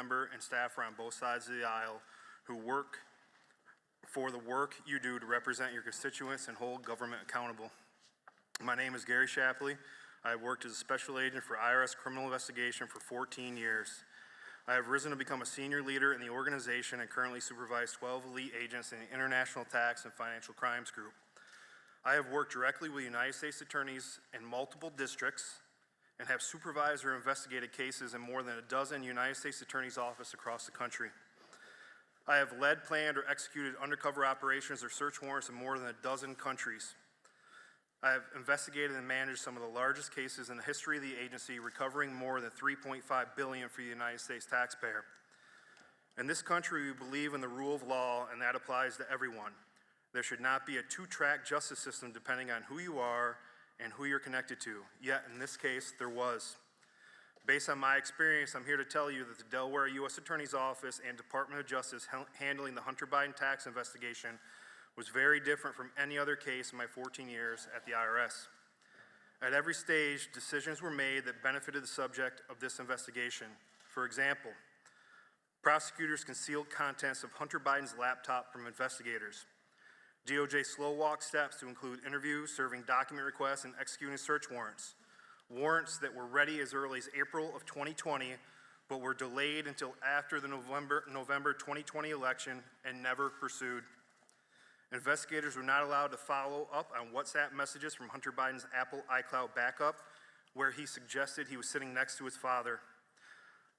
member and staffer on both sides of the aisle who work for the work you do to represent your constituents and hold government accountable. My name is Gary Shapley. I have worked as a special agent for IRS criminal investigation for 14 years. I have risen to become a senior leader in the organization and currently supervise 12 elite agents in the International Tax and Financial Crimes Group. I have worked directly with United States attorneys in multiple districts and have supervised or investigated cases in more than a dozen United States attorneys' offices across the country. I have led, planned, or executed undercover operations or search warrants in more than a dozen countries. I have investigated and managed some of the largest cases in the history of the agency, recovering more than $3.5 billion for the United States taxpayer. In this country, we believe in the rule of law, and that applies to everyone. There should not be a two-track justice system depending on who you are and who you're connected to. Yet, in this case, there was. Based on my experience, I'm here to tell you that the Delaware U.S. Attorney's Office and Department of Justice handling the Hunter Biden tax investigation was very different from any other case in my 14 years at the IRS. At every stage, decisions were made that benefited the subject of this investigation. For example, prosecutors concealed contents of Hunter Biden's laptop from investigators. DOJ slow-walked steps to include interviews, serving document requests, and executing search warrants. Warrants that were ready as early as April of 2020, but were delayed until after the November 2020 election and never pursued. Investigators were not allowed to follow up on WhatsApp messages from Hunter Biden's Apple iCloud backup, where he suggested he was sitting next to his father.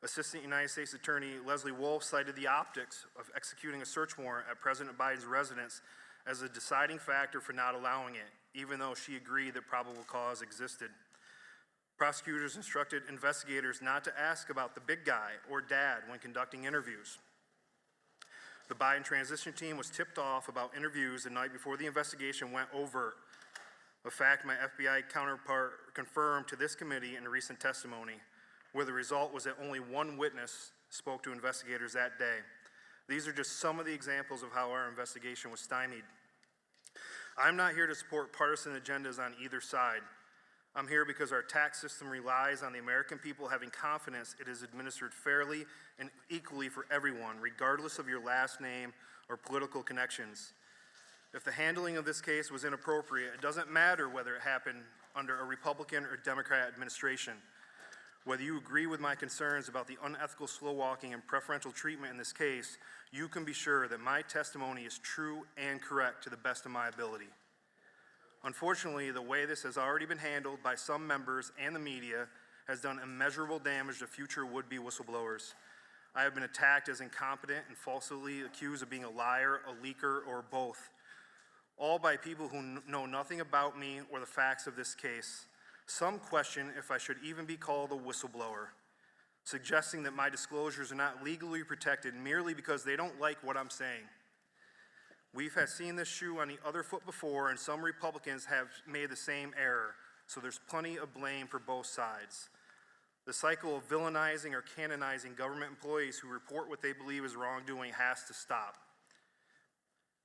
Assistant United States Attorney Leslie Wolf cited the optics of executing a search warrant at President Biden's residence as a deciding factor for not allowing it, even though she agreed that probable cause existed. Prosecutors instructed investigators not to ask about the big guy or dad when conducting interviews. The Biden transition team was tipped off about interviews the night before the investigation went overt, a fact my FBI counterpart confirmed to this committee in a recent testimony, where the result was that only one witness spoke to investigators that day. These are just some of the examples of how our investigation was stymied. I'm not here to support partisan agendas on either side. I'm here because our tax system relies on the American people having confidence it is administered fairly and equally for everyone, regardless of your last name or political connections. If the handling of this case was inappropriate, it doesn't matter whether it happened under a Republican or Democrat administration. Whether you agree with my concerns about the unethical slow-walking and preferential treatment in this case, you can be sure that my testimony is true and correct to the best of my ability. Unfortunately, the way this has already been handled by some members and the media has done immeasurable damage to future would-be whistleblowers. I have been attacked as incompetent and falsely accused of being a liar, a leaker, or both, all by people who know nothing about me or the facts of this case. Some question if I should even be called a whistleblower, suggesting that my disclosures are not legally protected merely because they don't like what I'm saying. We've seen this shoe on the other foot before, and some Republicans have made the same error, so there's plenty of blame for both sides. The cycle of villainizing or canonizing government employees who report what they believe is wrongdoing has to stop.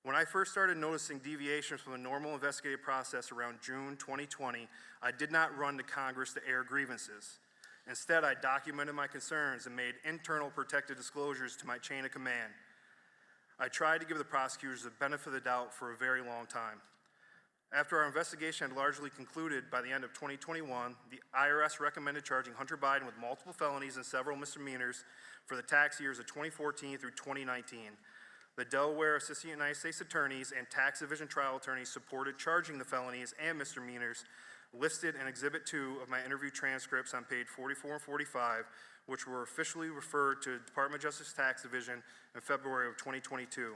When I first started noticing deviations from the normal investigative process around June 2020, I did not run to Congress to air grievances. Instead, I documented my concerns and made internal protected disclosures to my chain of command. I tried to give the prosecutors the benefit of the doubt for a very long time. After our investigation had largely concluded by the end of 2021, the IRS recommended charging Hunter Biden with multiple felonies and several misdemeanors for the tax years of 2014 through 2019. The Delaware Assistant United States Attorneys and Tax Division trial attorneys supported charging the felonies and misdemeanors listed in Exhibit 2 of my interview transcripts on page 44 and 45, which were officially referred to the Department of Justice Tax Division in February of 2022.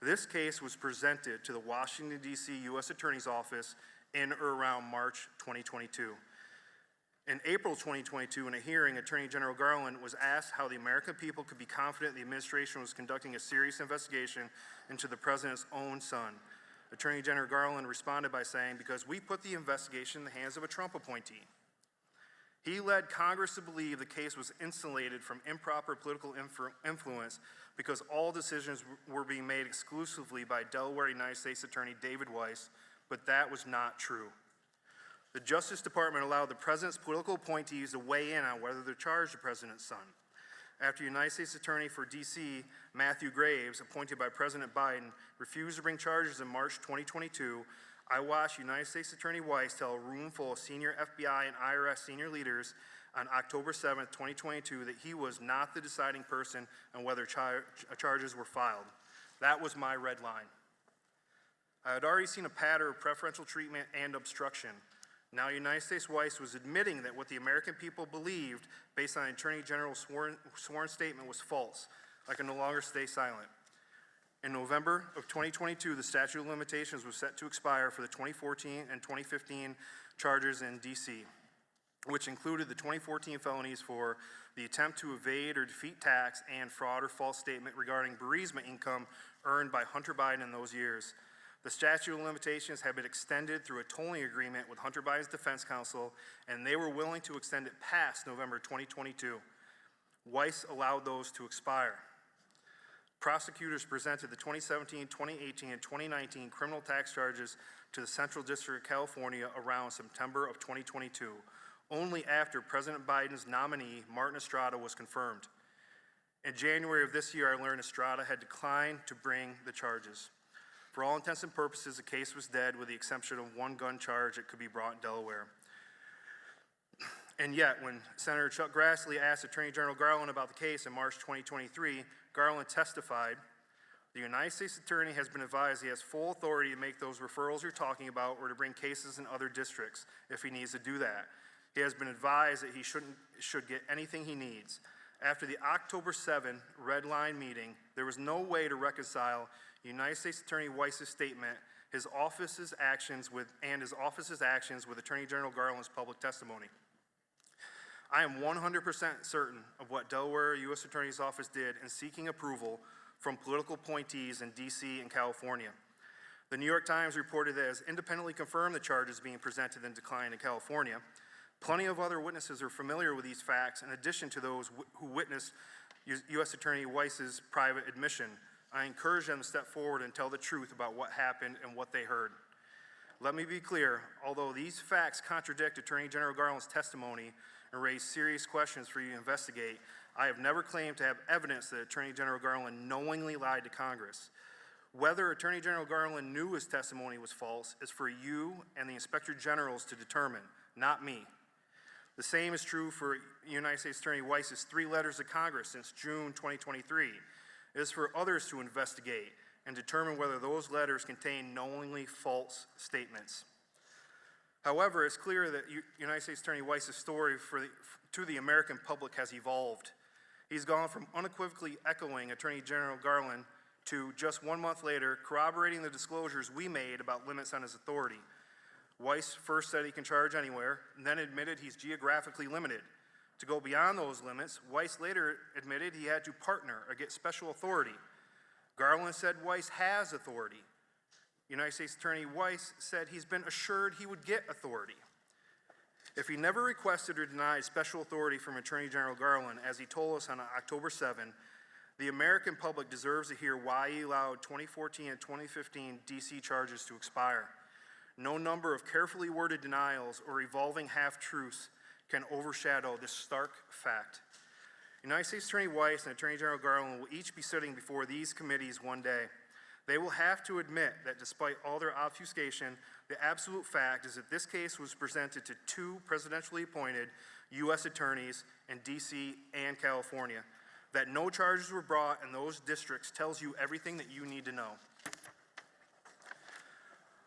This case was presented to the Washington, D.C. U.S. Attorney's Office in or around March 2022. In April 2022, in a hearing, Attorney General Garland was asked how the American people could be confident the administration was conducting a serious investigation into the president's own son. Attorney General Garland responded by saying, because we put the investigation in the hands of a Trump appointee. He led Congress to believe the case was insulated from improper political influence because all decisions were being made exclusively by Delaware United States Attorney David Weiss, but that was not true. The Justice Department allowed the president's political appointees to weigh in on whether to charge the president's son. after United States Attorney for D.C., Matthew Graves, appointed by President Biden, refused to bring charges in March 2022, I watched United States Attorney Weiss tell a room full of senior FBI and IRS senior leaders on October 7, 2022, that he was not the deciding person on whether charges were filed. That was my red line. I had already seen a pattern of preferential treatment and obstruction. Now United States Weiss was admitting that what the American people believed based on the Attorney General's sworn statement was false. I can no longer stay silent. In November of 2022, the statute of limitations was set to expire for the 2014 and 2015 charges in D.C., which included the 2014 felonies for the attempt to evade or defeat tax and fraud or false statement regarding bereavement income earned by Hunter Biden in those years. The statute of limitations had been extended through a tolling agreement with Hunter Biden's defense counsel, and they were willing to extend it past November 2022. Weiss allowed those to expire. Prosecutors presented the 2017, 2018, and 2019 criminal tax charges to the Central District of California around September of 2022, only after President Biden's nominee, Martin Estrada, was confirmed. In January of this year, I learned Estrada had declined to bring the charges. For all intents and purposes, the case was dead with the exception of one gun charge that could be brought in Delaware. And yet, when Senator Chuck Grassley asked Attorney General Garland about the case in March 2023, Garland testified, "The United States Attorney has been advised he has full authority to make those referrals you're talking about or to bring cases in other districts if he needs to do that. He has been advised that he should get anything he needs." After the October 7 red line meeting, there was no way to reconcile United States Attorney Weiss's statement, his office's actions with Attorney General Garland's public testimony. I am 100% certain of what Delaware U.S. Attorney's Office did in seeking approval from political appointees in D.C. and California. The New York Times reported that it has independently confirmed the charges being presented and declined in California. Plenty of other witnesses are familiar with these facts, in addition to those who witnessed U.S. Attorney Weiss's private admission. I encourage them to step forward and tell the truth about what happened and what they heard. Let me be clear, although these facts contradict Attorney General Garland's testimony and raise serious questions for you to investigate, I have never claimed to have evidence that Attorney General Garland knowingly lied to Congress. Whether Attorney General Garland knew his testimony was false is for you and the Inspector Generals to determine, not me. The same is true for United States Attorney Weiss's 3 letters to Congress since June 2023. It is for others to investigate and determine whether those letters contain knowingly false statements. However, it's clear that United States Attorney Weiss's story to the American public has evolved. He's gone from unequivocally echoing Attorney General Garland to just 1 month later corroborating the disclosures we made about limits on his authority. Weiss first said he can charge anywhere, and then admitted he's geographically limited. To go beyond those limits, Weiss later admitted he had to partner or get special authority. Garland said Weiss has authority. United States Attorney Weiss said he's been assured he would get authority. If he never requested or denied special authority from Attorney General Garland, as he told us on October 7, the American public deserves to hear why he allowed 2014 and 2015 D.C. charges to expire. No number of carefully worded denials or evolving half-truths can overshadow this stark fact. United States Attorney Weiss and Attorney General Garland will each be sitting before these committees one day. They will have to admit that despite all their obfuscation, the absolute fact is that this case was presented to 2 presidentially appointed U.S. attorneys in D.C. and California. That no charges were brought in those districts tells you everything that you need to know.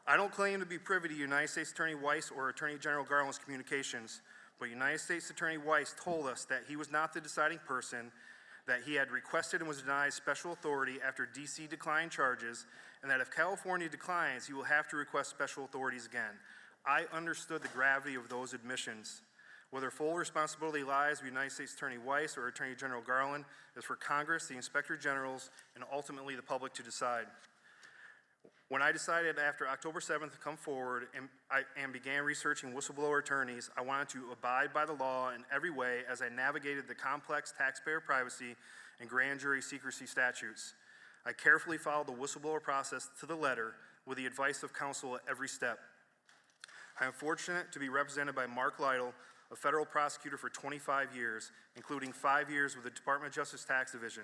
I don't claim to be privy to United States Attorney Weiss or Attorney General Garland's communications, but United States Attorney Weiss told us that he was not the deciding person, that he had requested and was denied special authority after D.C. declined charges, and that if California declines, he will have to request special authorities again. I understood the gravity of those admissions. Whether full responsibility lies with United States Attorney Weiss or Attorney General Garland is for Congress, the Inspector Generals, and ultimately the public to decide. When I decided after October 7th to come forward and began researching whistleblower attorneys, I wanted to abide by the law in every way as I navigated the complex taxpayer privacy and grand jury secrecy statutes. I carefully followed the whistleblower process to the letter with the advice of counsel at every step. I am fortunate to be represented by Mark Lytle, a federal prosecutor for 25 years, including 5 years with the Department of Justice Tax Division.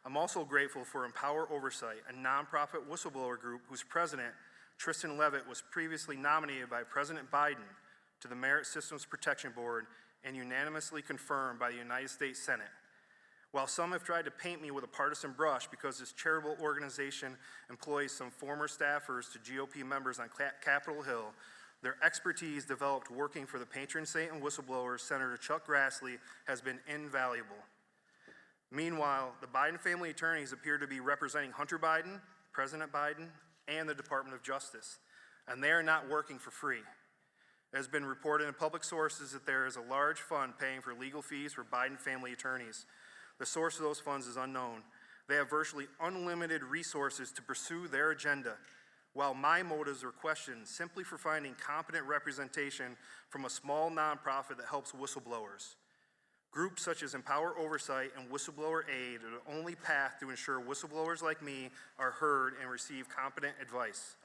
I'm also grateful for Empower Oversight, a nonprofit whistleblower group whose president, Tristan Levitt, was previously nominated by President Biden to the Merit Systems Protection Board and unanimously confirmed by the United States Senate. While some have tried to paint me with a partisan brush because this charitable organization employs some former staffers to GOP members on Capitol Hill, their expertise developed working for the patron saint and whistleblower, Senator Chuck Grassley, has been invaluable. Meanwhile, the Biden family attorneys appear to be representing Hunter Biden, President Biden, and the Department of Justice, and they are not working for free. It has been reported in public sources that there is a large fund paying for legal fees for Biden family attorneys. The source of those funds is unknown. They have virtually unlimited resources to pursue their agenda, while my motives are questioned simply for finding competent representation from a small nonprofit that helps whistleblowers. Groups such as Empower Oversight and Whistleblower Aid are the only path to ensure whistleblowers like me are heard and receive competent advice.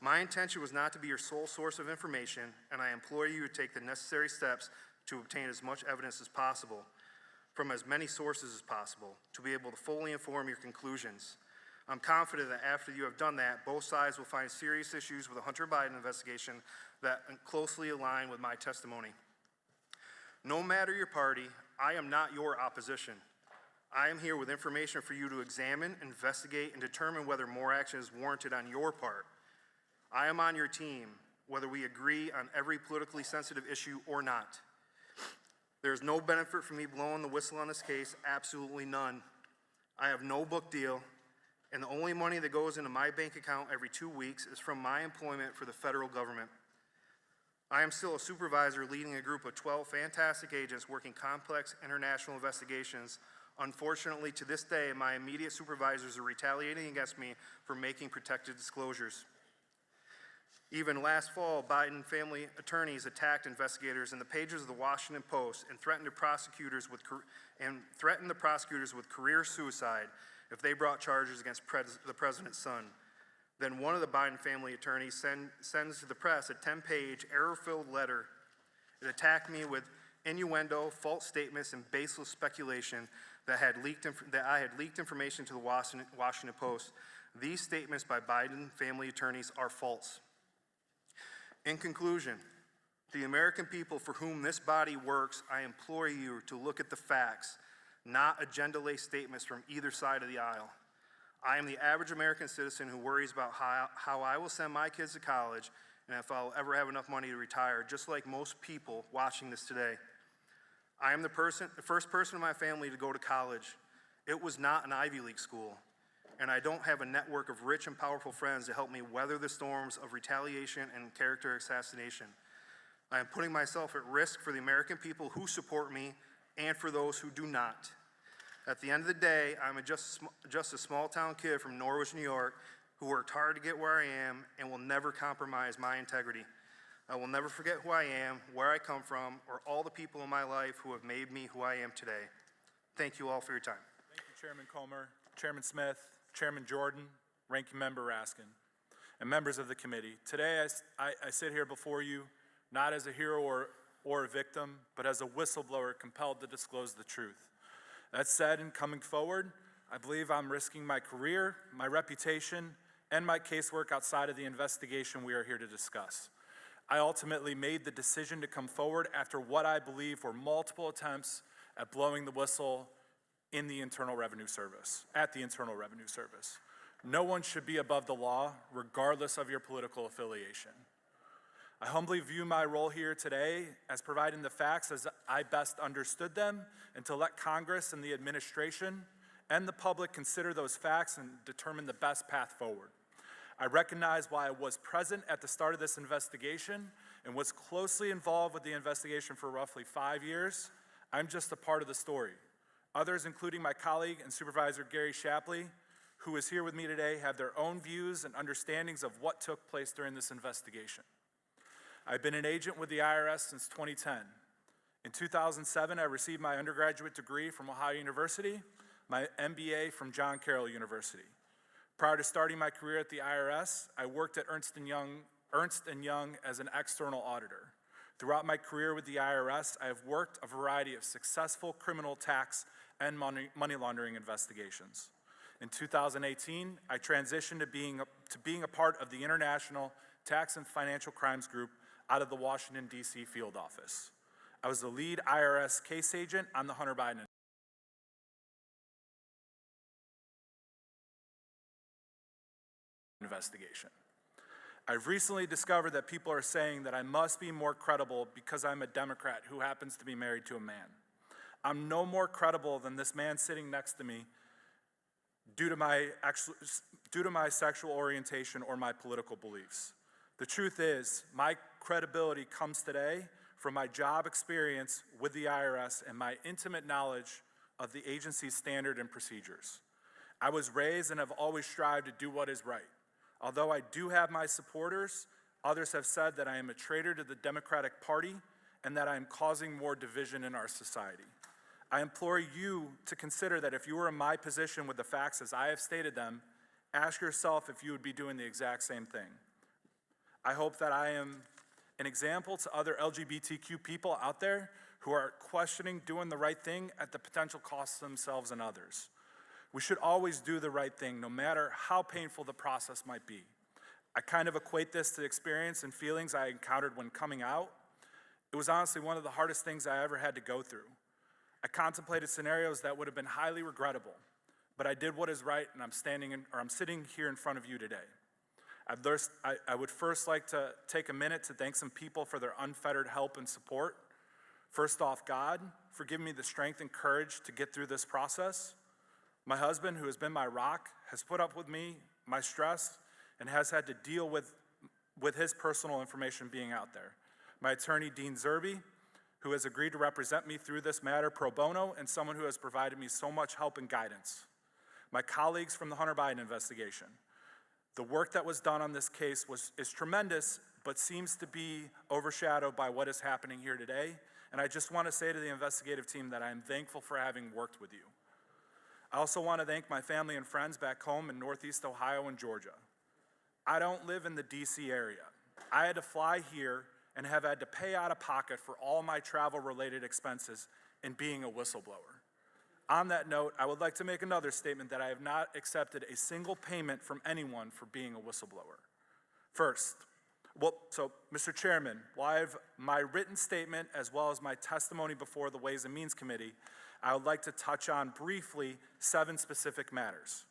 My intention was not to be your sole source of information, and I implore you to take the necessary steps to obtain as much evidence as possible from as many sources as possible to be able to fully inform your conclusions. I'm confident that after you have done that, both sides will find serious issues with the Hunter Biden investigation that closely align with my testimony. No matter your party, I am not your opposition. I am here with information for you to examine, investigate, and determine whether more action is warranted on your part. I am on your team, whether we agree on every politically sensitive issue or not. There is no benefit for me blowing the whistle on this case, absolutely none. I have no book deal, and the only money that goes into my bank account every 2 weeks is from my employment for the federal government. I am still a supervisor leading a group of 12 fantastic agents working complex international investigations. Unfortunately, to this day, my immediate supervisors are retaliating against me for making protected disclosures. Even last fall, Biden family attorneys attacked investigators in the pages of the Washington Post and threatened the prosecutors with career suicide if they brought charges against the president's son. Then one of the Biden family attorneys sends to the press a 10-page error-filled letter. It attacked me with innuendo, false statements, and baseless speculation that I had leaked information to the Washington Post. These statements by Biden family attorneys are false. In conclusion, to the American people for whom this body works, I implore you to look at the facts, not agenda-laced statements from either side of the aisle. I am the average American citizen who worries about how I will send my kids to college and if I'll ever have enough money to retire, just like most people watching this today. I am the first person in my family to go to college. It was not an Ivy League school, and I don't have a network of rich and powerful friends to help me weather the storms of retaliation and character assassination. I am putting myself at risk for the American people who support me and for those who do not. At the end of the day, I'm just a small-town kid from Norwich, New York, who worked hard to get where I am and will never compromise my integrity. I will never forget who I am, where I come from, or all the people in my life who have made me who I am today. Thank you all for your time. Thank you, Chairman Comer, Chairman Smith, Chairman Jordan, Ranking Member Raskin, and members of the committee. Today, I sit here before you not as a hero or a victim, but as a whistleblower compelled to disclose the truth. That said, in coming forward, I believe I'm risking my career, my reputation, and my casework outside of the investigation we are here to discuss. I ultimately made the decision to come forward after what I believe were multiple attempts at blowing the whistle at the Internal Revenue Service. No one should be above the law, regardless of your political affiliation. I humbly view my role here today as providing the facts as I best understood them, and to let Congress and the administration and the public consider those facts and determine the best path forward. I recognize why I was present at the start of this investigation and was closely involved with the investigation for roughly 5 years. I'm just a part of the story. Others, including my colleague and Supervisor Gary Shapley, who is here with me today, have their own views and understandings of what took place during this investigation. I've been an agent with the IRS since 2010. In 2007, I received my undergraduate degree from Ohio University, my MBA from John Carroll University. Prior to starting my career at the IRS, I worked at Ernst & Young as an external auditor. Throughout my career with the IRS, I have worked a variety of successful criminal tax and money laundering investigations. In 2018, I transitioned to being a part of the International Tax and Financial Crimes Group out of the Washington, D.C. field office. I was the lead IRS case agent on the Hunter Biden investigation. I've recently discovered that people are saying that I must be more credible because I'm a Democrat who happens to be married to a man. I'm no more credible than this man sitting next to me due to my sexual orientation or my political beliefs. The truth is, my credibility comes today from my job experience with the IRS and my intimate knowledge of the agency's standard and procedures. I was raised and have always strived to do what is right. Although I do have my supporters, others have said that I am a traitor to the Democratic Party and that I am causing more division in our society. I implore you to consider that if you were in my position with the facts as I have stated them, ask yourself if you would be doing the exact same thing. I hope that I am an example to other LGBTQ people out there who are questioning doing the right thing at the potential cost to themselves and others. We should always do the right thing, no matter how painful the process might be. I kind of equate this to the experience and feelings I encountered when coming out. It was honestly one of the hardest things I ever had to go through. I contemplated scenarios that would have been highly regrettable, but I did what is right, and I'm sitting here in front of you today. I would first like to take a minute to thank some people for their unfettered help and support. First off, God, for giving me the strength and courage to get through this process. My husband, who has been my rock, has put up with me, my stress, and has had to deal with his personal information being out there. My attorney, Dean Zerby, who has agreed to represent me through this matter pro bono, and someone who has provided me so much help and guidance. My colleagues from the Hunter Biden investigation. The work that was done on this case is tremendous, but seems to be overshadowed by what is happening here today. And I just want to say to the investigative team that I am thankful for having worked with you. I also want to thank my family and friends back home in Northeast Ohio and Georgia. I don't live in the DC area. I had to fly here and have had to pay out of pocket for all my travel-related expenses in being a whistleblower. On that note, I would like to make another statement that I have not accepted a single payment from anyone for being a whistleblower. First, Mr. Chairman, while I have my written statement as well as my testimony before the Ways and Means Committee, I would like to touch on briefly 7 specific matters.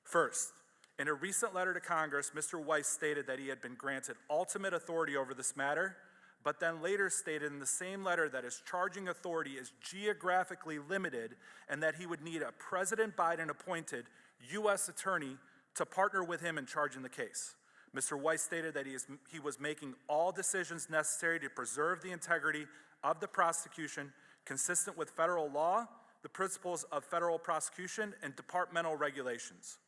First, in a recent letter to Congress, Mr. Weiss stated that he had been granted ultimate authority over this matter, but then later stated in the same letter that his charging authority is geographically limited and that he would need a President Biden-appointed U.S. attorney to partner with him in charging the case. Mr. Weiss stated that he was making all decisions necessary to preserve the integrity of the prosecution consistent with federal law, the principles of federal prosecution, and departmental regulations.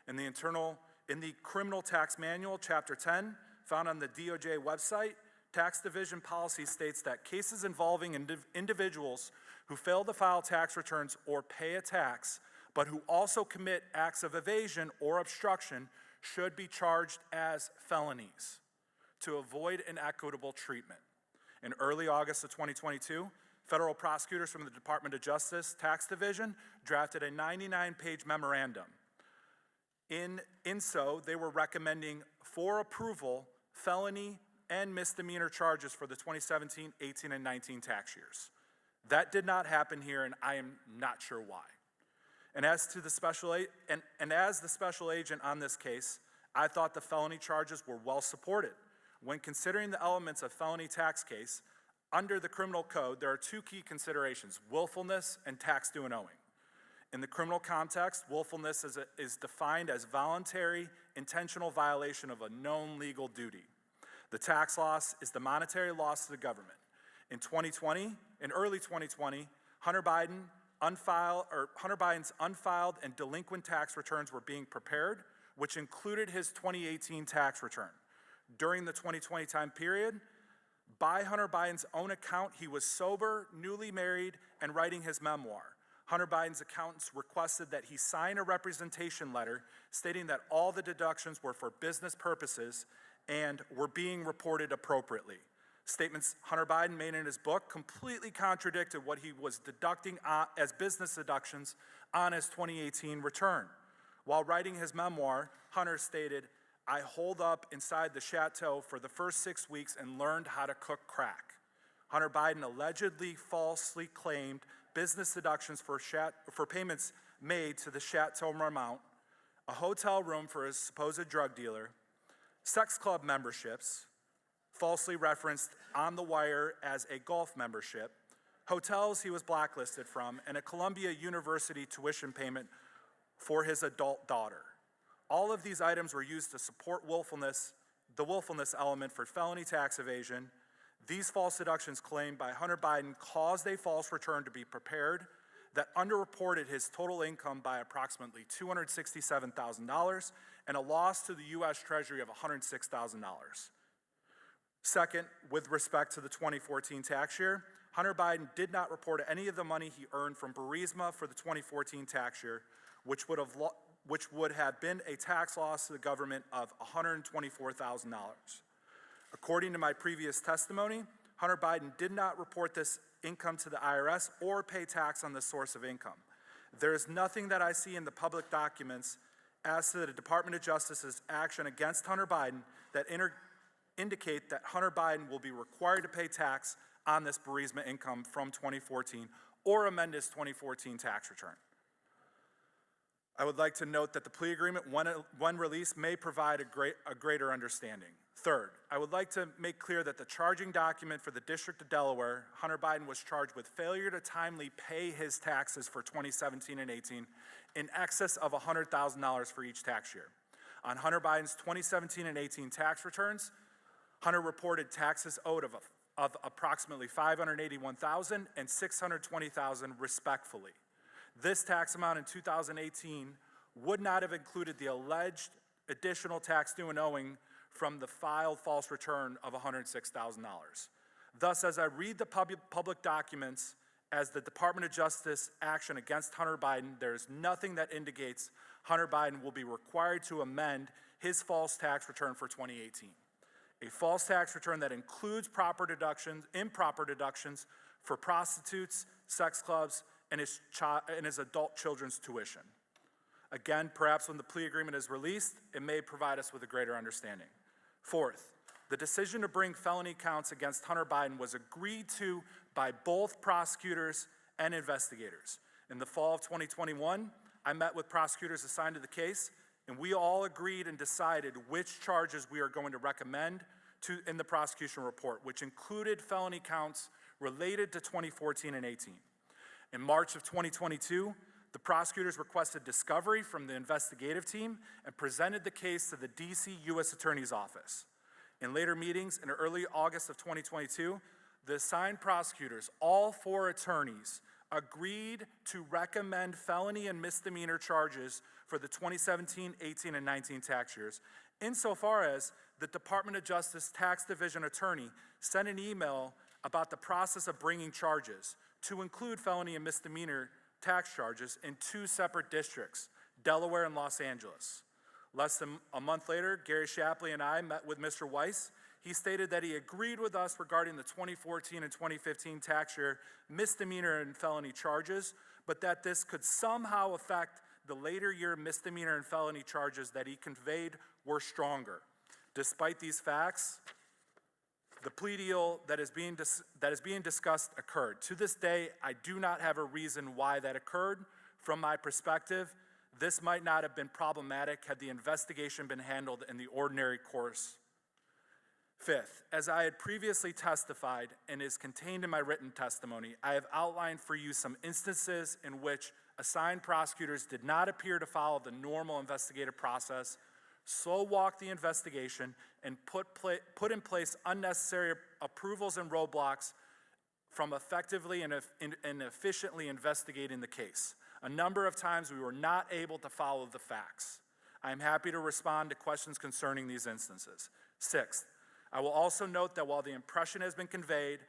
In the Criminal Tax Manual, Chapter 10, found on the DOJ website, Tax Division policy states that cases involving individuals who fail to file tax returns or pay a tax, but who also commit acts of evasion or obstruction should be charged as felonies to avoid inequitable treatment. In early August of 2022, federal prosecutors from the Department of Justice Tax Division drafted a 99-page memorandum. In so, they were recommending for approval felony and misdemeanor charges for the 2017, 18, and 19 tax years. That did not happen here, and I am not sure why. And as the special agent on this case, I thought the felony charges were well supported. When considering the elements of felony tax case, under the criminal code, there are 2 key considerations: willfulness and tax due and owing. In the criminal context, willfulness is defined as voluntary, intentional violation of a known legal duty. The tax loss is the monetary loss to the government. In early 2020, Hunter Biden's unfiled and delinquent tax returns were being prepared, which included his 2018 tax return. During the 2020 time period, by Hunter Biden's own account, he was sober, newly married, and writing his memoir. Hunter Biden's accountants requested that he sign a representation letter stating that all the deductions were for business purposes and were being reported appropriately. Statements Hunter Biden made in his book completely contradicted what he was deducting as business deductions on his 2018 return. While writing his memoir, Hunter stated, "I holed up inside the chateau for the first 6 weeks and learned how to cook crack." Hunter Biden allegedly falsely claimed business deductions for payments made to the Chateau Marmont, a hotel room for his supposed drug dealer, sex club memberships, falsely referenced on the wire as a golf membership, hotels he was blacklisted from, and a Columbia University tuition payment for his adult daughter. All of these items were used to support the willfulness element for felony tax evasion. These false deductions claimed by Hunter Biden caused a false return to be prepared that underreported his total income by approximately $267,000 and a loss to the U.S. Treasury of $106,000. Second, with respect to the 2014 tax year, Hunter Biden did not report any of the money he earned from Burisma for the 2014 tax year, which would have been a tax loss to the government of $124,000. According to my previous testimony, Hunter Biden did not report this income to the IRS or pay tax on this source of income. There is nothing that I see in the public documents as to the Department of Justice's action against Hunter Biden that indicate that Hunter Biden will be required to pay tax on this Burisma income from 2014 or amend his 2014 tax return. I would like to note that the plea agreement, when released, may provide a greater understanding. Third, I would like to make clear that the charging document for the District of Delaware, Hunter Biden was charged with failure to timely pay his taxes for 2017 and 18 in excess of $100,000 for each tax year. On Hunter Biden's 2017 and 18 tax returns, Hunter reported taxes owed of approximately $581,000 and $620,000 respectively. This tax amount in 2018 would not have included the alleged additional tax due and owing from the filed false return of $106,000. Thus, as I read the public documents as the Department of Justice action against Hunter Biden, there is nothing that indicates Hunter Biden will be required to amend his false tax return for 2018. A false tax return that includes improper deductions for prostitutes, sex clubs, and his adult children's tuition. Again, perhaps when the plea agreement is released, it may provide us with a greater understanding. Fourth, the decision to bring felony counts against Hunter Biden was agreed to by both prosecutors and investigators. In the fall of 2021, I met with prosecutors assigned to the case, and we all agreed and decided which charges we are going to recommend in the prosecution report, which included felony counts related to 2014 and 18. In March of 2022, the prosecutors requested discovery from the investigative team and presented the case to the DC U.S. Attorney's Office. In later meetings in early August of 2022, the assigned prosecutors, all 4 attorneys, agreed to recommend felony and misdemeanor charges for the 2017, 18, and 19 tax years, insofar as the Department of Justice Tax Division attorney sent an email about the process of bringing charges to include felony and misdemeanor tax charges in 2 separate districts, Delaware and Los Angeles. Less than a month later, Gary Shapley and I met with Mr. Weiss. He stated that he agreed with us regarding the 2014 and 2015 tax year misdemeanor and felony charges, but that this could somehow affect the later year misdemeanor and felony charges that he conveyed were stronger. Despite these facts, the plea deal that is being discussed occurred. To this day, I do not have a reason why that occurred. From my perspective, this might not have been problematic had the investigation been handled in the ordinary course. Fifth, as I had previously testified and is contained in my written testimony, I have outlined for you some instances in which assigned prosecutors did not appear to follow the normal investigative process, slow-walked the investigation, and put in place unnecessary approvals and roadblocks from effectively and efficiently investigating the case. A number of times we were not able to follow the facts. I am happy to respond to questions concerning these instances. Sixth, I will also note that while the impression has been conveyed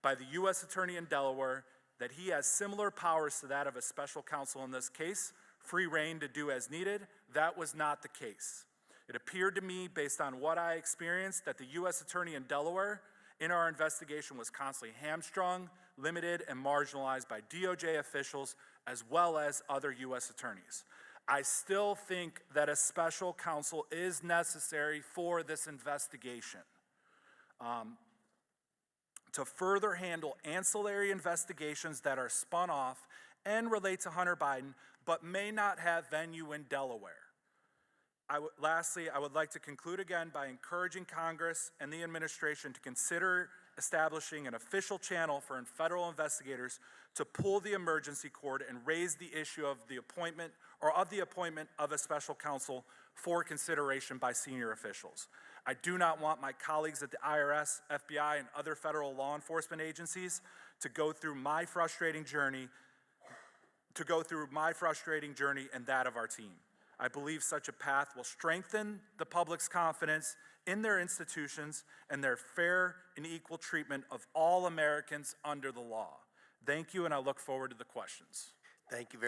by the U.S. Attorney in Delaware that he has similar powers to that of a special counsel in this case, free rein to do as needed, that was not the case. It appeared to me, based on what I experienced, that the U.S. Attorney in Delaware in our investigation was constantly hamstrung, limited, and marginalized by DOJ officials as well as other U.S. attorneys. I still think that a special counsel is necessary for this investigation to further handle ancillary investigations that are spun off and relate to Hunter Biden, but may not have venue in Delaware. Lastly, I would like to conclude again by encouraging Congress and the administration to consider establishing an official channel for federal investigators to pull the emergency cord and raise the issue of the appointment of a special counsel for consideration by senior officials. I do not want my colleagues at the IRS, FBI, and other federal law enforcement agencies to go through my frustrating journey and that of our team. I believe such a path will strengthen the public's confidence in their institutions and their fair and equal treatment of all Americans under the law. Thank you, and I look forward to the questions. Thank you very